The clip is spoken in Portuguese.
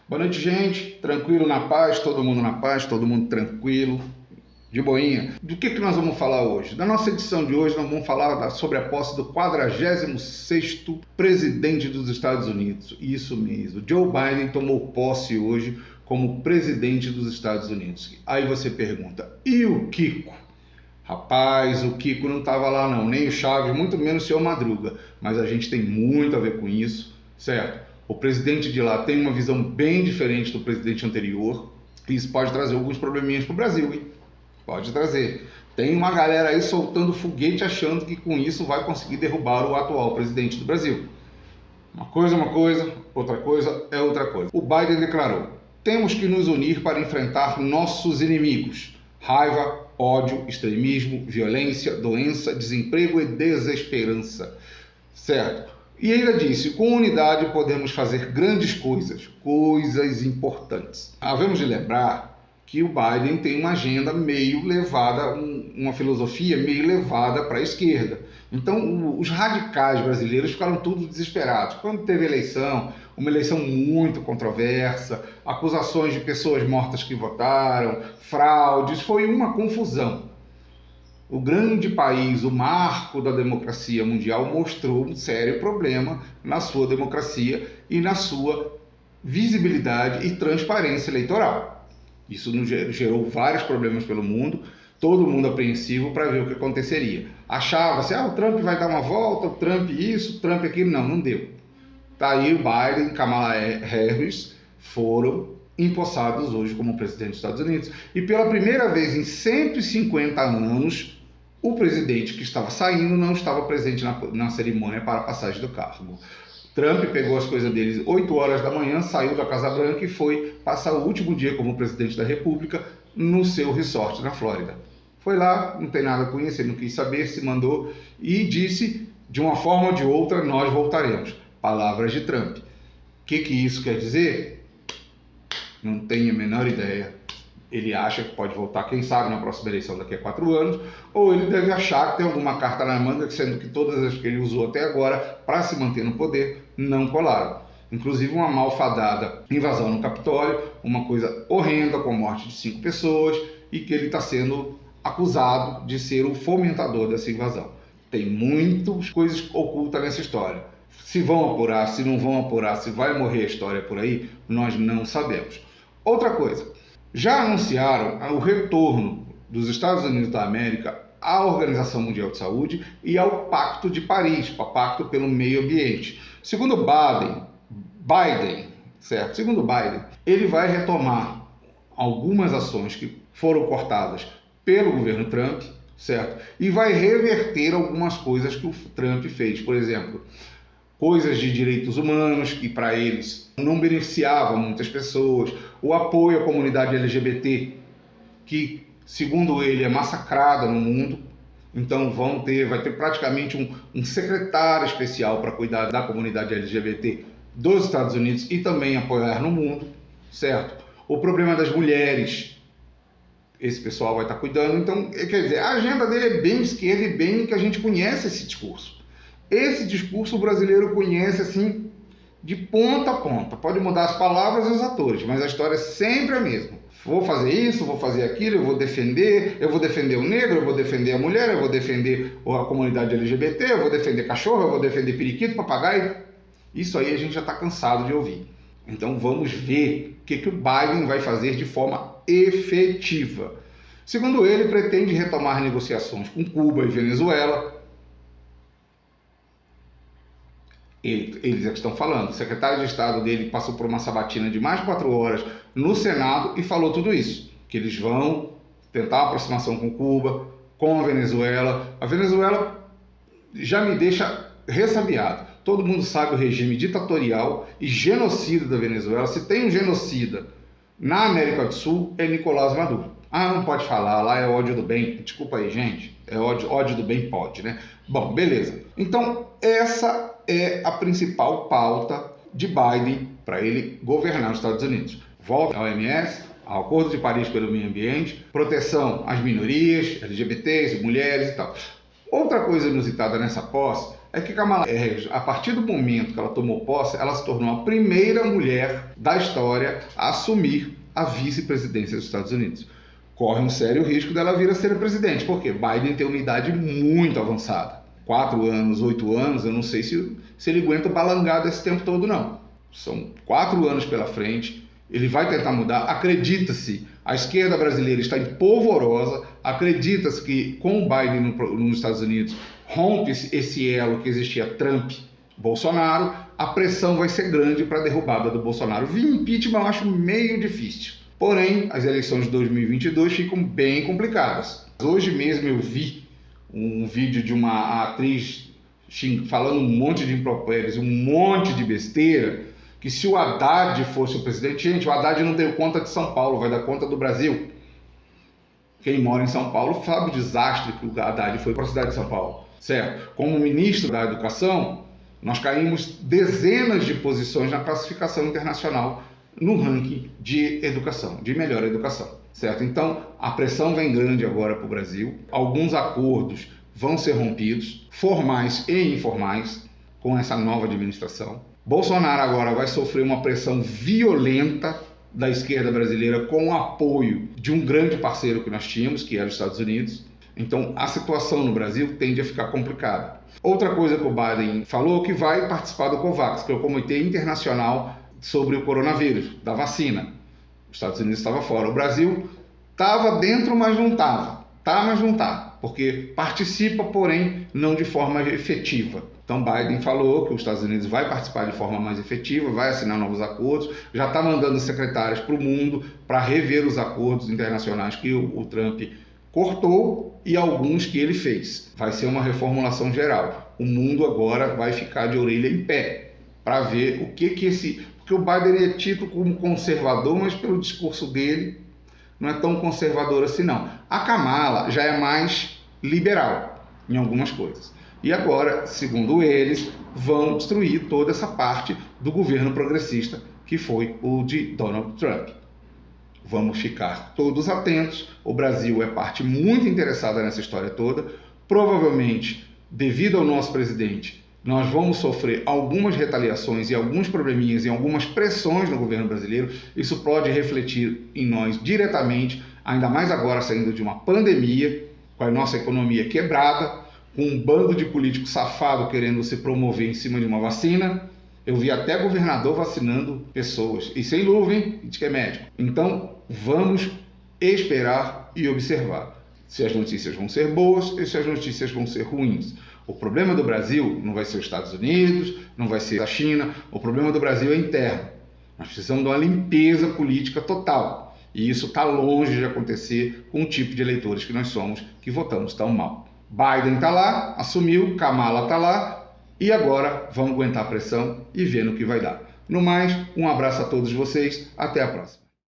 Boa noite, gente. Tranquilo, na paz, todo mundo tranquilo, de boinha. Do que nós vamos falar hoje? Na nossa edição de hoje, nós vamos falar sobre a posse do 46º presidente dos Estados Unidos. Isso mesmo, Joe Biden tomou posse hoje como presidente dos Estados Unidos. Aí você pergunta, e o Kiko? Rapaz, o Kiko não estava lá não, nem o Chaves, muito menos o Seu Madruga. Mas a gente tem muito a ver com isso, certo? O presidente de lá tem uma visão bem diferente do presidente anterior. E isso pode trazer alguns probleminhas para o Brasil, hein? Pode trazer. Tem uma galera aí soltando foguete achando que com isso vai conseguir derrubar o atual presidente do Brasil. Uma coisa, outra coisa é outra coisa. O Biden declarou: temos que nos unir para enfrentar nossos inimigos. Raiva, ódio, extremismo, violência, doença, desemprego e desesperança. Certo? E ainda disse, com unidade podemos fazer grandes coisas, coisas importantes. Havemos de lembrar que o Biden tem uma agenda meio levada, uma filosofia meio levada para a esquerda. Então, os radicais brasileiros ficaram todos desesperados. Quando teve eleição, uma eleição muito controversa, acusações de pessoas mortas que votaram, fraudes, foi uma confusão. O grande país, o marco da democracia mundial, mostrou um sério problema na sua democracia e na sua visibilidade e transparência eleitoral. Isso gerou vários problemas pelo mundo, todo mundo apreensivo para ver o que aconteceria. Achava-se, o Trump vai dar uma volta, o Trump isso, o Trump aquilo. Não deu. Tá aí o Biden e Kamala Harris foram empossados hoje como presidente dos Estados Unidos. E pela primeira vez em 150 anos, o presidente que estava saindo não estava presente na cerimônia para a passagem do cargo. Trump pegou as coisas dele 8 horas da manhã, saiu da Casa Branca e foi passar o último dia como presidente da República no seu resort na Flórida. Foi lá, não tem nada com isso, ele não quis saber, se mandou e disse, de uma forma ou de outra, nós voltaremos. Palavras de Trump. O que isso quer dizer? Não tenho a menor ideia. Ele acha que pode voltar, quem sabe, na próxima eleição daqui a 4 anos, ou ele deve achar que tem alguma carta na manga, sendo que todas as que ele usou até agora para se manter no poder não colaram. Inclusive uma malfadada invasão no Capitólio, uma coisa horrenda com a morte de 5 pessoas e que ele está sendo acusado de ser o fomentador dessa invasão. Tem muitas coisas ocultas nessa história. Se vão apurar, se não vão apurar, se vai morrer a história por aí, nós não sabemos. Outra coisa. Já anunciaram o retorno dos Estados Unidos da América à Organização Mundial de Saúde e ao Pacto de Paris, o Pacto pelo Meio Ambiente. Segundo Biden, ele vai retomar algumas ações que foram cortadas pelo governo Trump, certo? E vai reverter algumas coisas que o Trump fez. Por exemplo, coisas de direitos humanos, que para eles não beneficiavam muitas pessoas, o apoio à comunidade LGBT, que, segundo ele, é massacrada no mundo. Então vai ter praticamente um secretário especial para cuidar da comunidade LGBT dos Estados Unidos e também apoiar no mundo, certo? O problema das mulheres, esse pessoal vai estar cuidando. Então, quer dizer, a agenda dele é bem esquerda e bem que a gente conhece esse discurso. Esse discurso o brasileiro conhece assim de ponta a ponta. Pode mudar as palavras e os atores, mas a história é sempre a mesma. Vou fazer isso, vou fazer aquilo, eu vou defender o negro, eu vou defender a mulher, eu vou defender a comunidade LGBT, eu vou defender cachorro, eu vou defender periquito, papagaio. Isso aí a gente já está cansado de ouvir. Então vamos ver o que o Biden vai fazer de forma efetiva. Segundo ele, pretende retomar negociações com Cuba e Venezuela. Eles é que estão falando. O secretário de Estado dele passou por uma sabatina de mais de 4 horas no Senado e falou tudo isso. Que eles vão tentar a aproximação com Cuba, com a Venezuela. A Venezuela já me deixa ressabiado. Todo mundo sabe o regime ditatorial e genocida da Venezuela. Se tem um genocida na América do Sul, é Nicolás Maduro. Não pode falar, lá é ódio do bem. Desculpa aí, gente. É ódio do bem pode, né? Bom, beleza. Então, essa é a principal pauta de Biden para ele governar os Estados Unidos. Volta ao OMS, ao Acordo de Paris pelo Meio Ambiente, proteção às minorias, LGBTs, mulheres e tal. Outra coisa inusitada nessa posse é que Kamala Harris, a partir do momento que ela tomou posse, ela se tornou a primeira mulher da história a assumir a vice-presidência dos Estados Unidos. Corre um sério risco dela vir a ser a presidente, porque Biden tem uma idade muito avançada. 4 anos, 8 anos, eu não sei se ele aguenta balangado esse tempo todo, não. São 4 anos pela frente, ele vai tentar mudar. Acredita-se, a esquerda brasileira está em polvorosa, acredita-se que com o Biden nos Estados Unidos rompe esse elo que existia Trump-Bolsonaro, a pressão vai ser grande para a derrubada do Bolsonaro. Via impeachment eu acho meio difícil. Porém, as eleições de 2022 ficam bem complicadas. Hoje mesmo eu vi um vídeo de uma atriz falando um monte de impropérios, um monte de besteira, que se o Haddad fosse o presidente... Gente, o Haddad não deu conta de São Paulo, vai dar conta do Brasil. Quem mora em São Paulo sabe o desastre que o Haddad foi para a cidade de São Paulo, certo? Como ministro da Educação, nós caímos dezenas de posições na classificação internacional no ranking de educação, de melhor educação, certo? Então, a pressão vem grande agora para o Brasil. Alguns acordos vão ser rompidos, formais e informais, com essa nova administração. Bolsonaro agora vai sofrer uma pressão violenta da esquerda brasileira com o apoio de um grande parceiro que nós tínhamos, que era os Estados Unidos. Então, a situação no Brasil tende a ficar complicada. Outra coisa que o Biden falou, que vai participar do COVAX, que é o Comitê Internacional sobre o Coronavírus, da vacina. Os Estados Unidos estava fora. O Brasil estava dentro, mas não estava. Tá, mas não está. Porque participa, porém, não de forma efetiva. Então, Biden falou que os Estados Unidos vai participar de forma mais efetiva, vai assinar novos acordos, já está mandando secretários para o mundo para rever os acordos internacionais que o Trump cortou e alguns que ele fez. Vai ser uma reformulação geral. O mundo agora vai ficar de orelha em pé para ver o que esse... Porque o Biden é tido como conservador, mas pelo discurso dele não é tão conservador assim não. A Kamala já é mais liberal em algumas coisas. E agora, segundo eles, vão destruir toda essa parte do governo progressista que foi o de Donald Trump. Vamos ficar todos atentos. O Brasil é parte muito interessada nessa história toda. Provavelmente, devido ao nosso presidente, nós vamos sofrer algumas retaliações e alguns probleminhas e algumas pressões no governo brasileiro. Isso pode refletir em nós diretamente, ainda mais agora saindo de uma pandemia, com a nossa economia quebrada, com um bando de políticos safados querendo se promover em cima de uma vacina. Eu vi até governador vacinando pessoas, e sem luva, hein? De que é médico. Então, vamos esperar e observar se as notícias vão ser boas e se as notícias vão ser ruins. O problema do Brasil não vai ser os Estados Unidos, não vai ser a China, o problema do Brasil é interno. Nós precisamos de uma limpeza política total, e isso está longe de acontecer com o tipo de eleitores que nós somos, que votamos tão mal. Biden está lá, assumiu, Kamala está lá, e agora vamos aguentar a pressão e ver no que vai dar. No mais, um abraço a todos vocês, até a próxima.